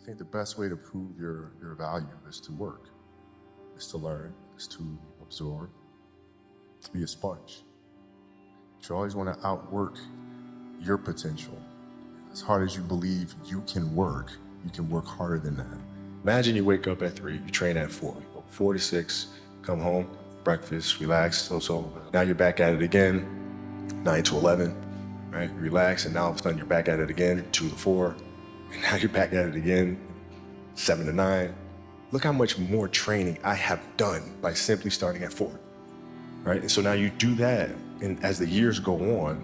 I think the best way to prove your value is to work, is to learn, is to absorb, to be a sponge. You always want to outwork your potential. As hard as you believe you can work harder than that. Imagine you wake up at 3, you train at 4, 4 to 6, come home, breakfast, relax, so. Now you're back at it again, 9 to 11, right? You relax, and now all of a sudden you're back at it again, 2 to 4, and now you're back at it again, 7 to 9. Look how much more training I have done by simply starting at 4, right? And so now you do that, and as the years go on,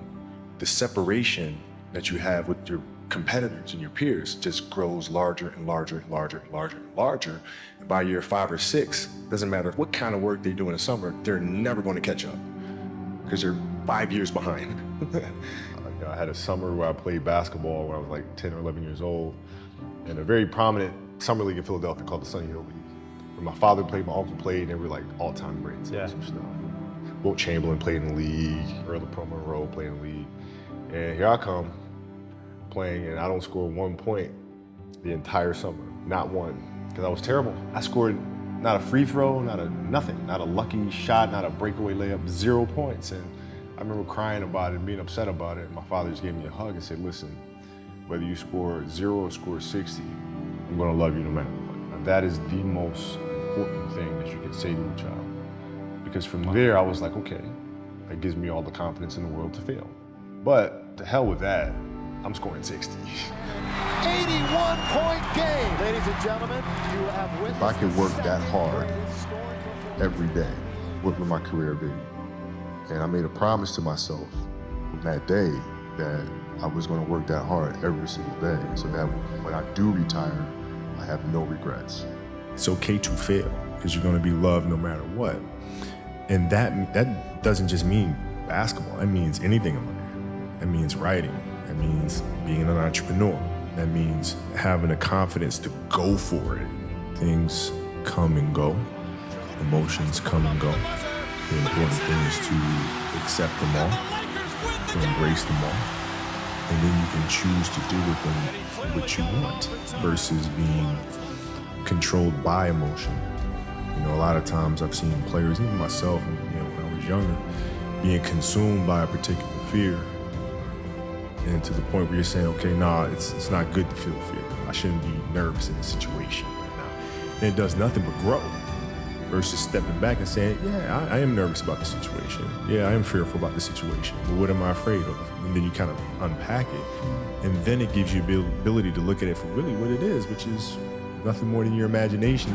the separation that you have with your competitors and your peers just grows larger and larger and larger and larger and larger. And by year 5 or 6, doesn't matter what kind of work they do in the summer, they're never going to catch up because they're 5 years behind. I had a summer where I played basketball when I was like 10 or 11 years old, in a very prominent summer league in Philadelphia called the Sunny Hill League. Where my father played, my uncle played, and they were like all-time greats and some stuff. Wilt Chamberlain played in the league, Earl of Pro Monroe played in the league. And here I come, playing, and I don't score 1 point the entire summer, not one, because I was terrible. I scored not a free throw, nothing, not a lucky shot, not a breakaway layup, 0 points. And I remember crying about it and being upset about it. And my father just gave me a hug and said, listen, whether you score 0 or score 60, I'm gonna love you no matter what. Now, that is the most important thing that you can say to a child. Because from there, I was like, okay, that gives me all the confidence in the world to fail. But to hell with that, I'm scoring 60. 81-point game. Ladies and gentlemen, you have witnessed. If I could work that hard every day, what would my career be? And I made a promise to myself from that day that I was going to work that hard every single day so that when I do retire, I have no regrets. It's okay to fail because you're going to be loved no matter what. And that doesn't just mean basketball. That means anything in life. That means writing. That means being an entrepreneur. That means having the confidence to go for it. Things come and go. Emotions come and go. The important thing is to accept them all, to embrace them all, and then you can choose to do with them what you want versus being controlled by emotion. You know, a lot of times I've seen players, even myself, when I was younger, being consumed by a particular fear. And to the point where you're saying, okay, nah, it's not good to feel fear. I shouldn't be nervous in this situation right now. And it does nothing but grow versus stepping back and saying, yeah, I am nervous about the situation. Yeah, I am fearful about the situation. But what am I afraid of? And then you kind of unpack it. And then it gives you the ability to look at it for really what it is, which is nothing more than your imagination.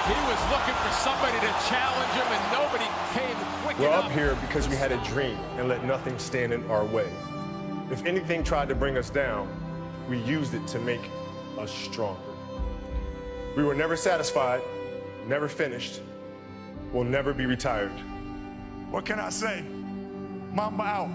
He was looking for somebody to challenge him, and nobody came quick enough. We're up here because we had a dream and let nothing stand in our way. If anything tried to bring us down, we used it to make us stronger. We were never satisfied, never finished, will never be retired. What can I say? Mamba out.